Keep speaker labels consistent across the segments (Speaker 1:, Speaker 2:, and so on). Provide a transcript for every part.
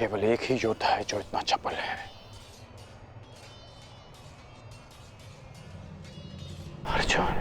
Speaker 1: केवल एक ही योद्धा है जो इतना चपल है, अर्जुन।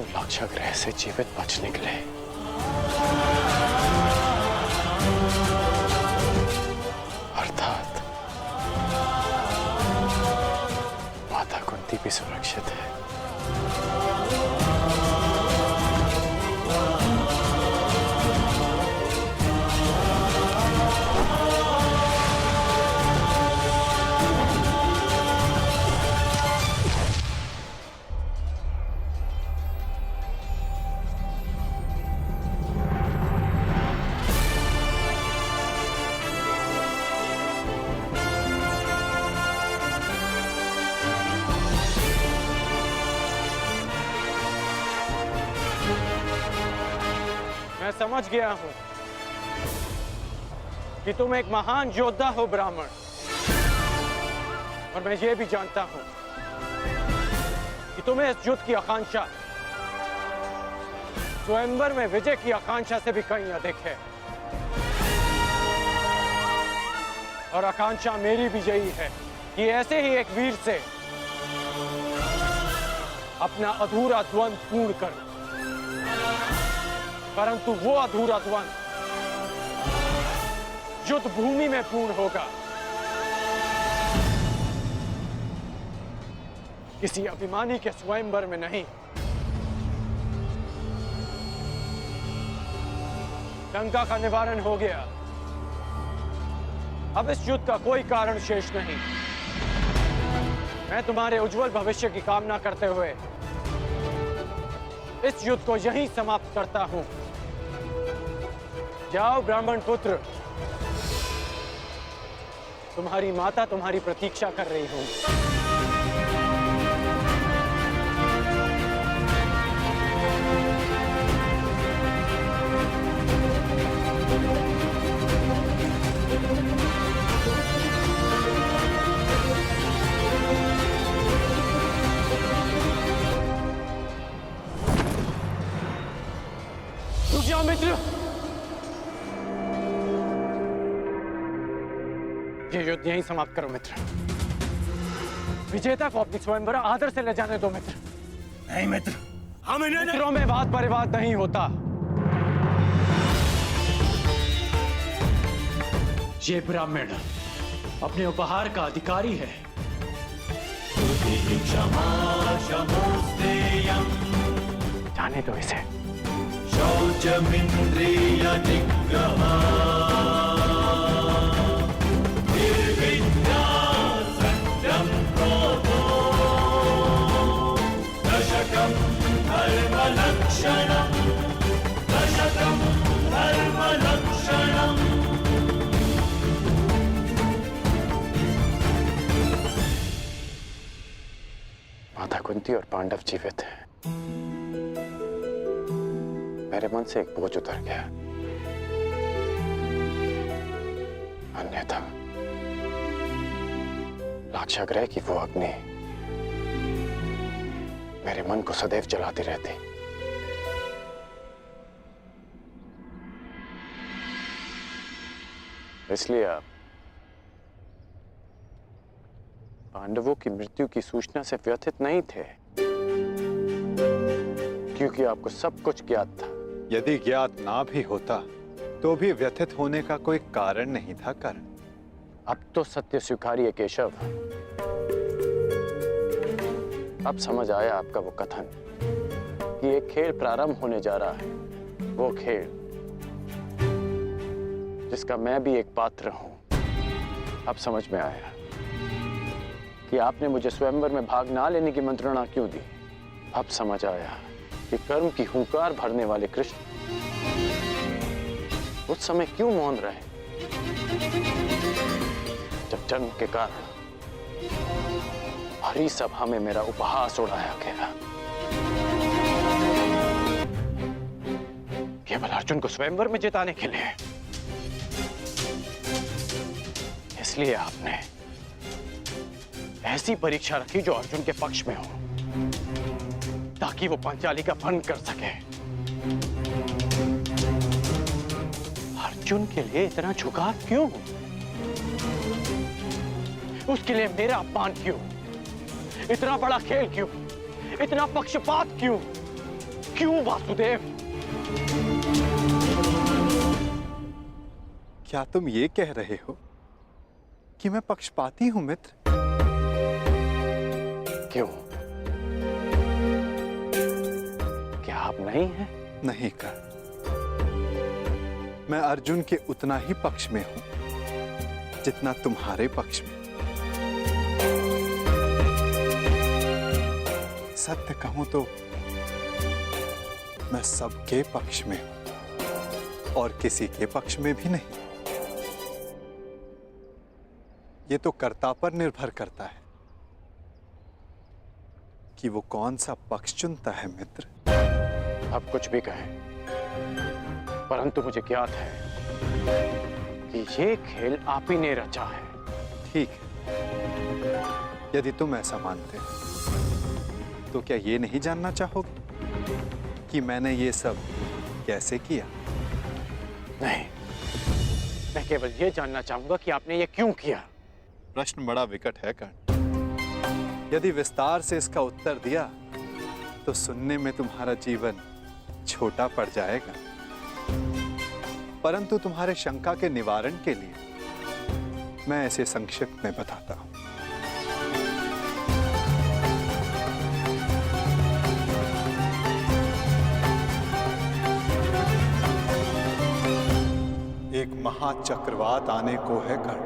Speaker 1: लाक्षागृह से जीवित बच निकले। अर्थात माता कुंती भी सुरक्षित है।
Speaker 2: मैं समझ गया हूं कि तुम एक महान योद्धा हो ब्राह्मण, और मैं ये भी जानता हूं कि तुम्हें इस युद्ध की आकांक्षा स्वयंवर में विजय की आकांक्षा से भी कहीं अधिक है। और आकांक्षा मेरी भी यही है कि ऐसे ही एक वीर से अपना अधूरा द्वंद्व पूर्ण करूं। परंतु वो अधूरा द्वंद्व युद्ध भूमि में पूर्ण होगा, किसी अभिमानी के स्वयंवर में नहीं। लंका का निवारण हो गया, अब इस युद्ध का कोई कारण शेष नहीं। मैं तुम्हारे उज्जवल भविष्य की कामना करते हुए इस युद्ध को यहीं समाप्त करता हूं। जाओ ब्राह्मण पुत्र, तुम्हारी माता तुम्हारी प्रतीक्षा कर रही हूं। रुक जाओ मित्र, ये युद्ध यहीं समाप्त करो मित्र। विजेता को अपनी स्वयंवर आदर से ले जाने दो मित्र।
Speaker 3: नहीं मित्र, हम इन्हें
Speaker 2: मित्रों में वाद परिवाद नहीं होता। ये ब्राह्मण अपने उपहार का अधिकारी है। जाने दो इसे।
Speaker 3: शौचमिन्द्रिय निग्रहा
Speaker 1: माता कुंती और पांडव जीवित हैं। मेरे मन से एक बोझ उतर गया। अन्यथा लाक्षागृह की वो अग्नि मेरे मन को सदैव जलाती रहती। इसलिए आप पांडवों की मृत्यु की सूचना से व्यथित नहीं थे, क्योंकि आपको सब कुछ ज्ञात था।
Speaker 4: यदि ज्ञात ना भी होता तो भी व्यथित होने का कोई कारण नहीं था। कर्ण,
Speaker 1: अब तो सत्य स्वीकारिए केशव। अब समझ आया आपका वो कथन कि एक खेल प्रारंभ होने जा रहा है, वो खेल जिसका मैं भी एक पात्र हूं। अब समझ में आया कि आपने मुझे स्वयंवर में भाग ना लेने की मंत्रणा क्यों दी। अब समझ आया कि कर्म की हुंकार भरने वाले कृष्ण उस समय क्यों मौन रहे जब जन्म के कारण भरी सभा में मेरा उपहास उड़ाया गया। केवल अर्जुन को स्वयंवर में जिताने के लिए। इसलिए आपने ऐसी परीक्षा रखी जो अर्जुन के पक्ष में हो, ताकि वो पांचाली का भंग कर सके। अर्जुन के लिए इतना झुकाव क्यों? उसके लिए मेरा अपमान क्यों? इतना बड़ा खेल क्यों? इतना पक्षपात क्यों? क्यों वासुदेव?
Speaker 4: क्या तुम ये कह रहे हो कि मैं पक्षपाती हूं मित्र?
Speaker 1: क्यों? क्या आप नहीं हैं?
Speaker 4: नहीं कर। मैं अर्जुन के उतना ही पक्ष में हूं जितना तुम्हारे पक्ष में। सत्य कहूं तो मैं सबके पक्ष में हूं और किसी के पक्ष में भी नहीं। ये तो कर्ता पर निर्भर करता है कि वो कौन सा पक्ष चुनता है मित्र।
Speaker 1: आप कुछ भी कहें, परंतु मुझे ज्ञात है कि ये खेल आप ही ने रचा है।
Speaker 4: ठीक है, यदि तुम ऐसा मानते हो तो क्या ये नहीं जानना चाहोगे कि मैंने ये सब कैसे किया?
Speaker 1: नहीं, मैं केवल ये जानना चाहूंगा कि आपने ये क्यों किया।
Speaker 4: प्रश्न बड़ा विकट है कर्ण। यदि विस्तार से इसका उत्तर दिया तो सुनने में तुम्हारा जीवन छोटा पड़ जाएगा, परंतु तुम्हारे शंका के निवारण के लिए मैं ऐसे संक्षिप्त में बताता हूं। एक महाचक्रवात आने को है कर्ण,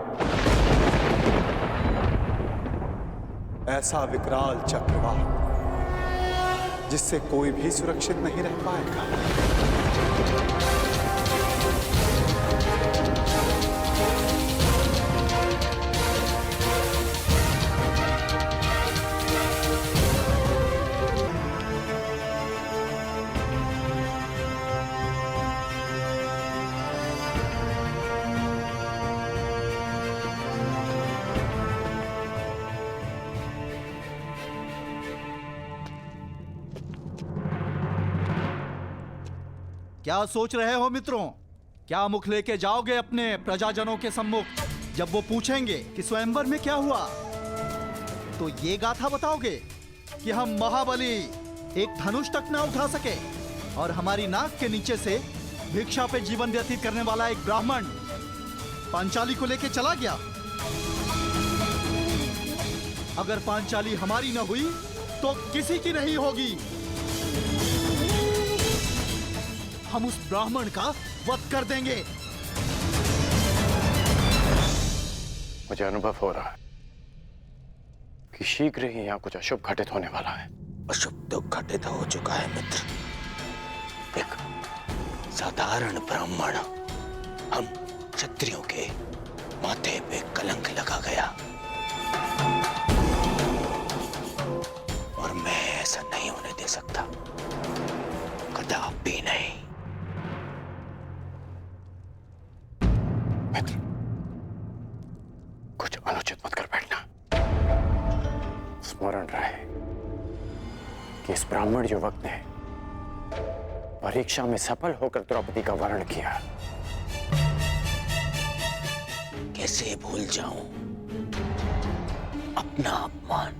Speaker 4: ऐसा विकराल चक्रवात जिससे कोई भी सुरक्षित नहीं रह पाएगा।
Speaker 5: क्या सोच रहे हो मित्रों? क्या मुख लेके जाओगे अपने प्रजाजनों के सम्मुख? जब वो पूछेंगे कि स्वयंवर में क्या हुआ, तो ये गाथा बताओगे कि हम महाबली एक धनुष तक ना उठा सके और हमारी नाक के नीचे से भिक्षा पे जीवन व्यतीत करने वाला एक ब्राह्मण पांचाली को लेके चला गया। अगर पांचाली हमारी न हुई तो किसी की नहीं होगी। हम उस ब्राह्मण का वध कर देंगे।
Speaker 1: मुझे अनुभव हो रहा है कि शीघ्र ही यहाँ कुछ अशुभ घटित होने वाला है।
Speaker 3: अशुभ तो घटित हो चुका है मित्र। एक साधारण ब्राह्मण हम क्षत्रियों के माथे पे कलंक लगा गया, और मैं ऐसा नहीं होने दे सकता, कदापि नहीं।
Speaker 1: मित्र, कुछ अनुचित मत कर बैठना। स्मरण रहे कि इस ब्राह्मण युवक ने परीक्षा में सफल होकर द्रौपदी का वर्ण किया।
Speaker 3: कैसे भूल जाऊं अपना अपमान,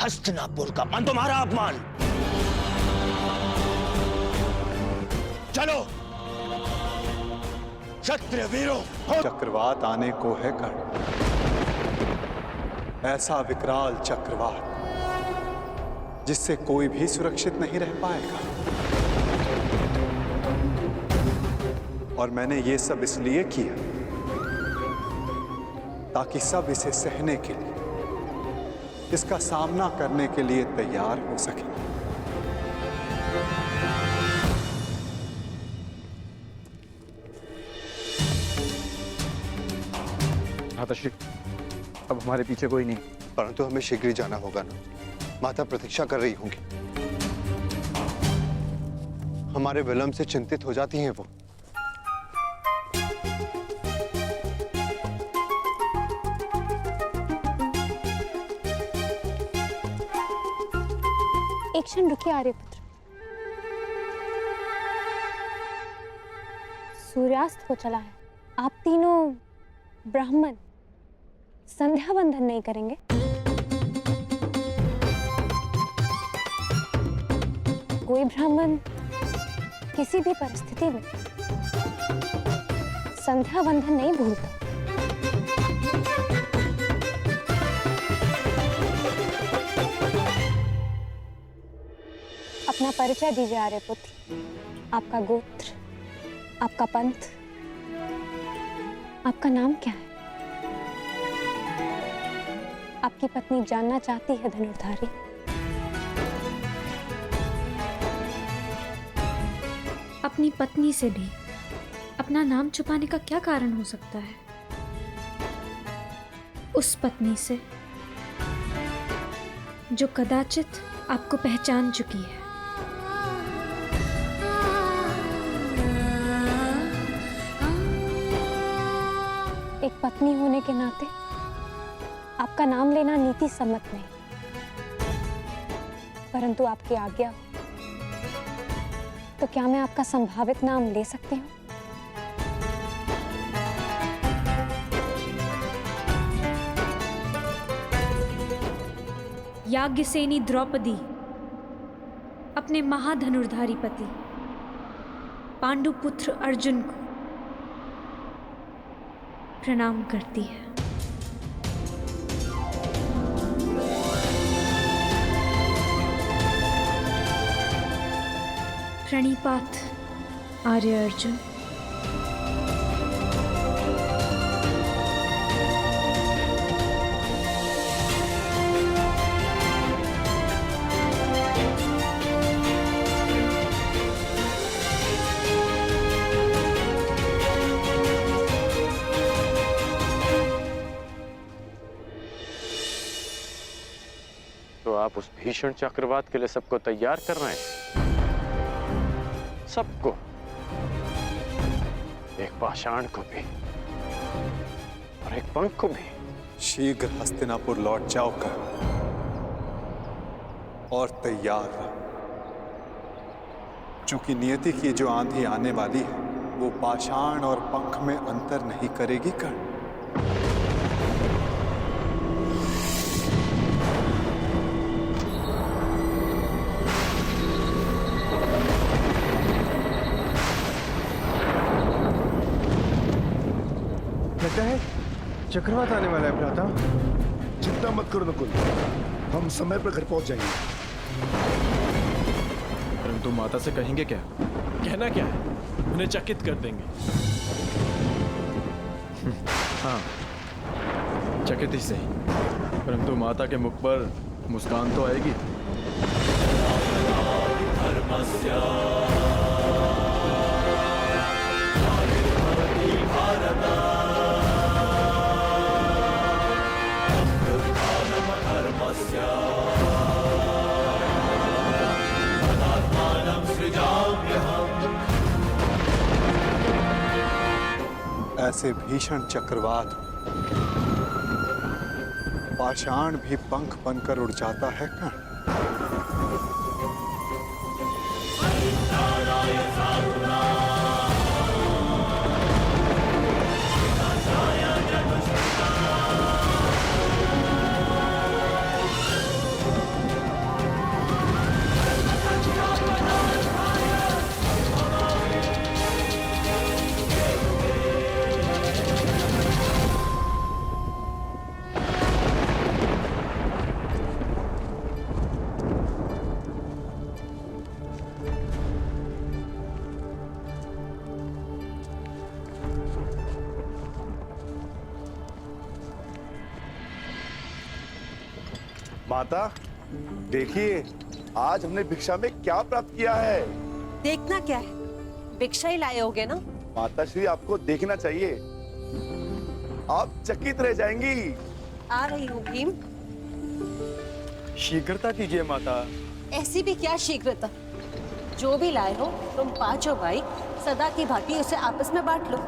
Speaker 3: हस्तिनापुर का मान, तुम्हारा अपमान। चलो क्षत्रिय वीरों,
Speaker 4: चक्रवात आने को है कर्ण, ऐसा विकराल चक्रवात जिससे कोई भी सुरक्षित नहीं रह पाएगा। और मैंने ये सब इसलिए किया ताकि सब इसे सहने के लिए, इसका सामना करने के लिए तैयार हो सके।
Speaker 2: भ्राताश्री, अब हमारे पीछे कोई नहीं।
Speaker 6: परंतु हमें शीघ्र ही जाना होगा ना, माता प्रतीक्षा कर रही होंगी। हमारे विलंब से चिंतित हो जाती हैं वो।
Speaker 7: एक क्षण रुकिए आर्यपुत्र। सूर्यास्त हो चला है, आप तीनों ब्राह्मण संध्या वंदन नहीं करेंगे? कोई ब्राह्मण किसी भी परिस्थिति में संध्या वंदन नहीं भूलता। अपना परिचय दीजिए आर्यपुत्र, आपका गोत्र, आपका पंथ, आपका नाम क्या है? आपकी पत्नी जानना चाहती है धनुर्धारी।
Speaker 8: अपनी पत्नी से भी अपना नाम छुपाने का क्या कारण हो सकता है? उस पत्नी से जो कदाचित आपको पहचान चुकी है।
Speaker 7: एक पत्नी होने के नाते आपका नाम लेना नीति सम्मत नहीं, परंतु आपकी आज्ञा हो तो क्या मैं आपका संभावित नाम ले सकती हूँ?
Speaker 8: याज्ञसेनी द्रौपदी अपने महाधनुर्धारी पति पांडुपुत्र अर्जुन को प्रणाम करती है। प्रणिपात आर्य अर्जुन।
Speaker 1: तो आप उस भीषण चक्रवात के लिए सबको तैयार कर रहे हैं? सबको, एक पाषाण को भी और एक पंख को भी।
Speaker 4: शीघ्र हस्तिनापुर लौट जाओ कर और तैयार रहो, क्योंकि नियति की जो आंधी आने वाली है वो पाषाण और पंख में अंतर नहीं करेगी कर्ण।
Speaker 9: लगता है चक्रवात आने वाला है भ्राता।
Speaker 10: चिंता मत करो नकुल, हम समय पर घर पहुंच जाएंगे।
Speaker 2: परंतु माता से कहेंगे क्या? कहना क्या है? उन्हें चकित कर देंगे। हाँ, चकित ही सही, परंतु माता के मुख पर मुस्कान तो आएगी।
Speaker 4: ऐसे भीषण चक्रवात पाषाण भी पंख बनकर उड़ जाता है कर्ण।
Speaker 10: माता देखिए, आज हमने भिक्षा में क्या प्राप्त किया है।
Speaker 11: देखना क्या है, भिक्षा ही लाए होगे ना।
Speaker 10: माता श्री, आपको देखना चाहिए, आप चकित रह जाएंगी।
Speaker 11: आ रही हूँ भीम।
Speaker 2: शीघ्रता कीजिए माता।
Speaker 11: ऐसी भी क्या शीघ्रता, जो भी लाए हो तुम पांचों भाई सदा की भांति उसे आपस में बांट लो।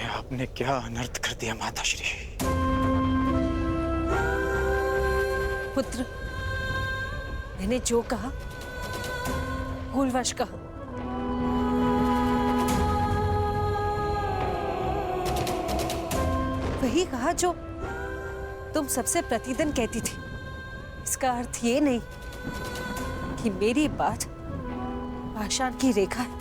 Speaker 2: आपने क्या अनर्थ कर दिया माताश्री।
Speaker 11: पुत्र, मैंने जो कहा भूलवश कहा। वही कहा जो तुम सबसे प्रतिदिन कहती थी। इसका अर्थ ये नहीं कि मेरी बात पाषाण की रेखा है।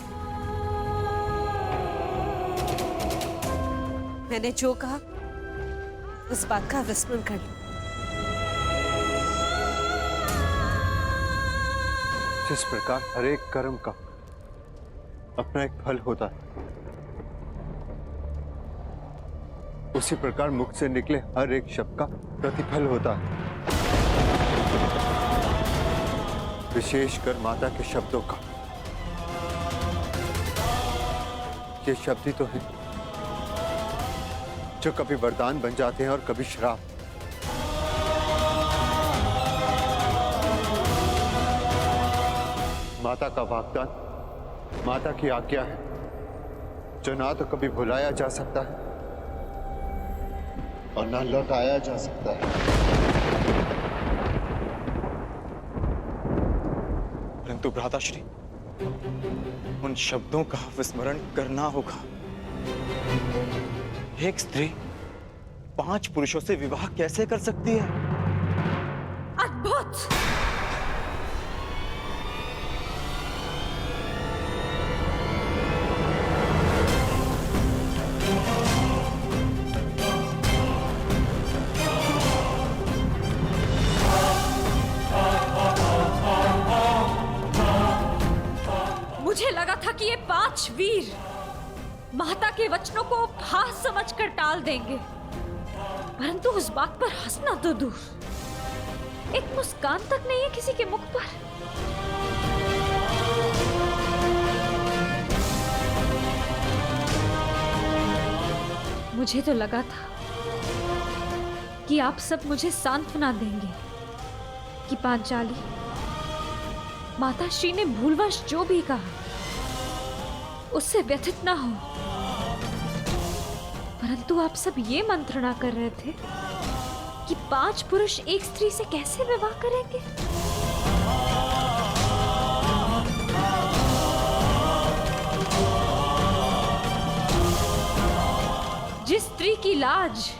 Speaker 11: मैंने जो कहा उस बात का विस्मरण कर लो।
Speaker 6: जिस प्रकार हर एक कर्म का अपना एक फल होता है, उसी प्रकार मुख से निकले हर एक शब्द का प्रतिफल होता है। विशेषकर माता के शब्दों का। ये शब्द ही तो है जो कभी वरदान बन जाते हैं और कभी श्राप। माता का वाग्दान माता की आज्ञा है, जो ना तो कभी भुलाया जा सकता है और ना लौटाया जा सकता है।
Speaker 2: परंतु भ्राताश्री, उन शब्दों का विस्मरण करना होगा। एक स्त्री 5 पुरुषों से विवाह कैसे कर सकती है?
Speaker 8: अद्भुत! मुझे लगा था कि ये 5 वीर माता के वचनों को उपहास समझकर टाल देंगे, परंतु उस बात पर हंसना तो दूर, एक मुस्कान तक नहीं है किसी के मुख पर। मुझे तो लगा था कि आप सब मुझे सांत्वना देंगे कि पांचाली, माताश्री ने भूलवश जो भी कहा उससे व्यथित ना हो, परंतु आप सब ये मंत्रणा कर रहे थे कि 5 पुरुष एक स्त्री से कैसे विवाह करेंगे। जिस स्त्री की लाज,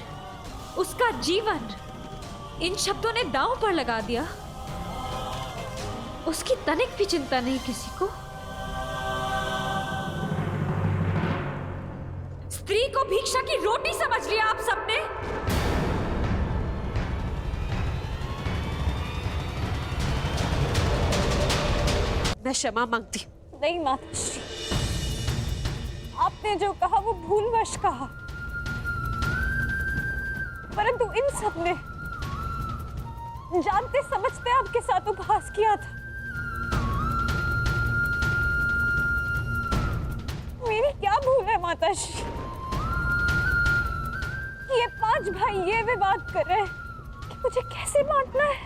Speaker 8: उसका जीवन इन शब्दों ने दांव पर लगा दिया, उसकी तनिक भी चिंता नहीं किसी को। स्त्री को भिक्षा की रोटी समझ लिया आप सबने।
Speaker 11: मैं क्षमा मांगती।
Speaker 7: नहीं माताश्री, आपने जो कहा वो भूलवश कहा, परंतु इन सब ने जानते समझते आपके साथ उपहास किया था। मेरी क्या भूल है माताश्री? ये 5 भाई ये विवाद कर रहे हैं कि मुझे कैसे बांटना है।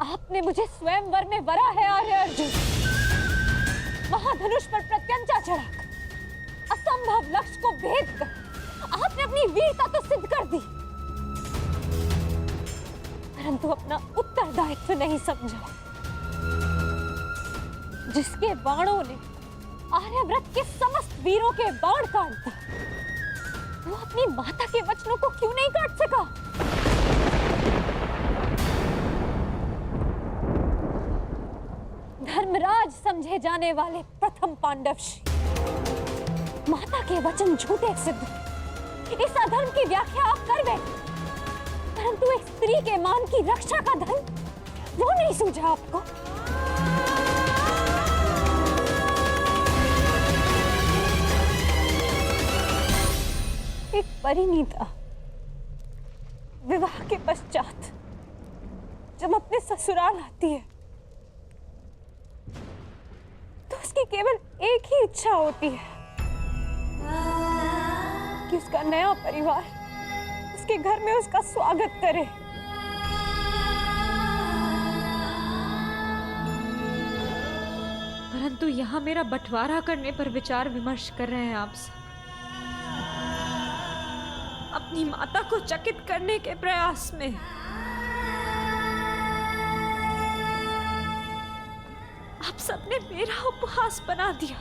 Speaker 7: आपने मुझे स्वयंवर में वरा है आर्य अर्जुन, महाधनुष पर प्रत्यंचा चढ़ाकर असंभव लक्ष्य को भेद कर आपने अपनी वीरता तो सिद्ध कर दी, परंतु अपना उत्तरदायित्व नहीं समझा। जिसके बाणों ने आर्यव्रत के समस्त वीरों के बाण काट दी, वो अपनी माता के वचनों को क्यों नहीं काट सका? धर्मराज समझे जाने वाले प्रथम पांडव श्री, माता के वचन झूठे सिद्ध, इस अधर्म की व्याख्या आप कर बैठे, परंतु एक स्त्री के मान की रक्षा का धर्म वो नहीं सूझा आपको। एक परिणीता विवाह के पश्चात जब अपने ससुराल आती है तो उसकी केवल एक ही इच्छा होती है कि उसका नया परिवार उसके घर में उसका स्वागत करे।
Speaker 8: परंतु यहाँ मेरा बंटवारा करने पर विचार विमर्श कर रहे हैं आप सब, अपनी माता को चकित करने के प्रयास में। आप सबने मेरा उपहास बना दिया।